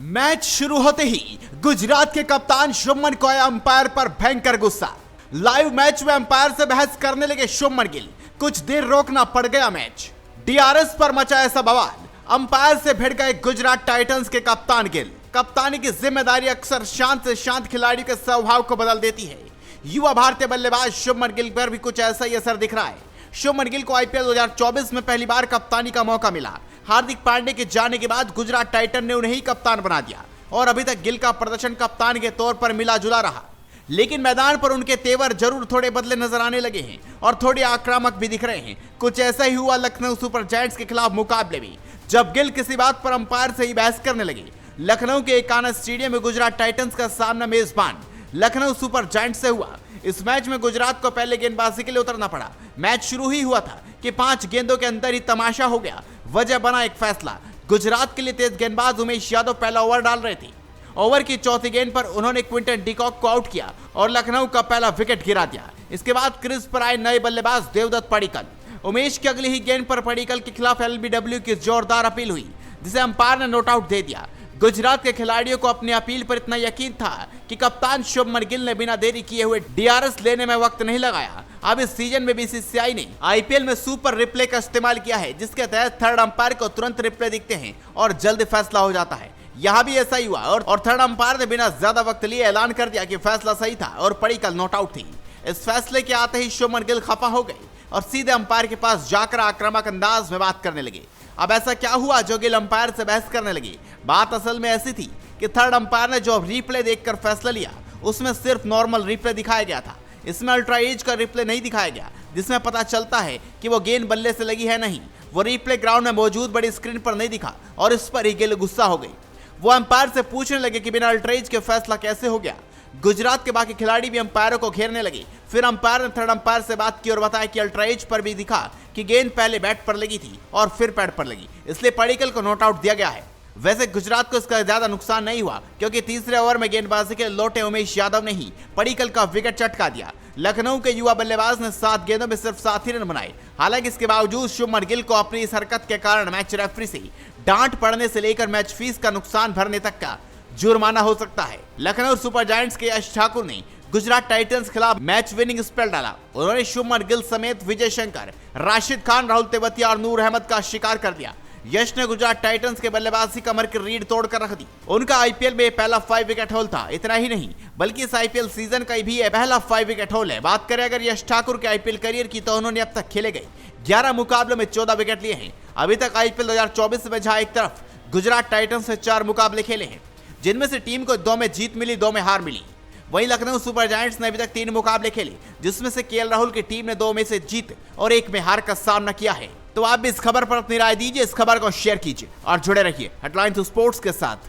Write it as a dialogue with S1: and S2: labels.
S1: Match शुरू होते ही गुजरात के कप्तान शुभमन को आया अंपायर पर भयंकर गुस्सा। लाइव मैच में अंपायर से बहस करने लगे शुभमन गिल। कुछ देर रोकना पड़ गया मैच। डीआरएस पर मचा ऐसा बवाल, अंपायर से भिड़ गए गुजरात टाइटंस के कप्तान गिल। कप्तानी की जिम्मेदारी अक्सर शांत से शांत खिलाड़ियों के स्वभाव को बदल देती है। युवा भारतीय बल्लेबाज शुभमन गिल पर भी कुछ ऐसा ही असर दिख रहा है। शुभमन गिल को आईपीएल 2024 में पहली बार कप्तानी का मौका मिला। हार्दिक पांड्या के जाने के बाद गुजरात टाइटन ने उन्हें ही कप्तान बना दिया और अभी तक गिल का प्रदर्शन कप्तान के तौर पर मिला जुला रहा, लेकिन मैदान पर उनके तेवर जरूर थोड़े बदले नजर आने लगे हैं और थोड़े आक्रामक भी दिख रहे हैं। कुछ ऐसा ही हुआ लखनऊ सुपर जायंट्स के खिलाफ मुकाबले में, जब गिल किसी बात पर अंपायर से ही बहस करने लगे। लखनऊ के एकाना स्टेडियम में गुजरात टाइटंस का सामना मेजबान लखनऊ सुपर जायंट्स से हुआ। इस मैच में गुजरात को पहले गेंदबाजी के लिए उतरना पड़ा। मैच शुरू ही हुआ था कि 5 गेंदों के अंदर ही तमाशा हो गया। वजह बना एक फैसला। गुजरात के लिए तेज गेंदबाज उमेश यादव पहला ओवर डाल रहे थे। ओवर की चौथी गेंद पर उन्होंने क्विंटन डिकॉक को आउट किया और लखनऊ का पहला विकेट गिरा दिया। इसके बाद क्रीज पर आए नए बल्लेबाज देवदत्त पडिक्कल। उमेश की अगली ही गेंद पर पडिक्कल के खिलाफ एलबीडब्ल्यू की जोरदार अपील हुई, जिसे अंपायर ने नॉट आउट दे दिया। गुजरात के खिलाड़ियों को अपनी अपील पर इतना यकीन था कि कप्तान शुभमन गिल ने बिना देरी किए हुए डीआरएस लेने में वक्त नहीं लगाया। अब इस सीजन में बीसीसीआई ने आईपीएल में सुपर रिप्ले का इस्तेमाल किया है, जिसके तहत थर्ड अंपायर को तुरंत रिप्ले दिखते हैं और जल्द फैसला हो जाता है। यहाँ भी ऐसा ही हुआ और थर्ड अंपायर ने बिना ज्यादा वक्त लिए ऐलान कर दिया कि फैसला सही था और पडिक्कल नॉट आउट थी। इस फैसले के आते ही शुभमन गिल खफा हो गए और सीधे अंपायर के पास जाकर आक्रामक अंदाज में बात करने लगे। अब ऐसा क्या हुआ जो गिल अंपायर से बहस करने लगे? बात असल में ऐसी थी कि थर्ड अंपायर ने जो रिप्ले देखकर फैसला लिया, उसमें सिर्फ नॉर्मल रिप्ले दिखाया गया था। इसमें अल्ट्रा एज का रिप्ले नहीं दिखाया गया, जिसमें पता चलता है कि वो गेंद बल्ले से लगी है नहीं। वो रिप्ले ग्राउंड में मौजूद बड़ी स्क्रीन पर नहीं दिखा और इस पर ही गिल गुस्सा हो गई। वो अंपायर से पूछने लगे कि बिना अल्ट्रा एज के फैसला कैसे हो गया। गुजरात के बाकी खिलाड़ी भी अंपायरों को घेरने लगे। फिर अंपायर ने थर्ड अंपायर से बात की और बताया कि अल्ट्रा एज पर भी दिखा कि गेंद पहले बैट पर लगी थी और फिर पैड पर लगी, इसलिए पडिक्कल को नॉट आउट दिया गया है। वैसे गुजरात को इसका ज्यादा नुकसान नहीं हुआ, क्योंकि तीसरे ओवर में गेंदबाजी के लौटे उमेश यादव ने ही पडिक्कल का विकेट चटका दिया। लखनऊ के युवा बल्लेबाज ने 7 गेंदों में सिर्फ 7 ही रन बनाए। हालांकि इसके बावजूद शुभमन गिल को अपनी इस हरकत के कारण मैच रेफरी से डांट पड़ने से लेकर मैच फीस का नुकसान भरने तक का जुर्माना हो सकता है। लखनऊ सुपर जायंट्स के यश ठाकुर ने गुजरात टाइटंस खिलाफ मैच विनिंग स्पेल डाला। उन्होंने शुभमन गिल समेत विजय शंकर, राशिद खान, राहुल तेवतिया और नूर अहमद का शिकार कर दिया। यश ने गुजरात टाइटंस के बल्लेबाज की कमर की रीढ़ तोड़कर रख दी। उनका आईपीएल में पहला 5 विकेट होल था। इतना ही नहीं, बल्कि इस आईपीएल सीजन का भी पहला 5 विकेट होल है। बात करें अगर यश ठाकुर के आईपीएल करियर की, तो उन्होंने अब तक खेले गए 11 मुकाबलों में 14 विकेट लिए हैं। अभी तक आईपीएल 2024 में जहां एक तरफ गुजरात टाइटंस से 4 मुकाबले खेले हैं, जिनमें से टीम को 2 में जीत मिली, 2 में हार मिली। वहीं लखनऊ सुपर जायंट्स ने अभी तक 3 मुकाबले खेले, जिसमें से केएल राहुल की टीम ने 2 में से जीत और 1 में हार का सामना किया है। तो आप भी इस खबर पर अपनी राय दीजिए, इस खबर को शेयर कीजिए और जुड़े रहिए हेडलाइंस स्पोर्ट्स के साथ।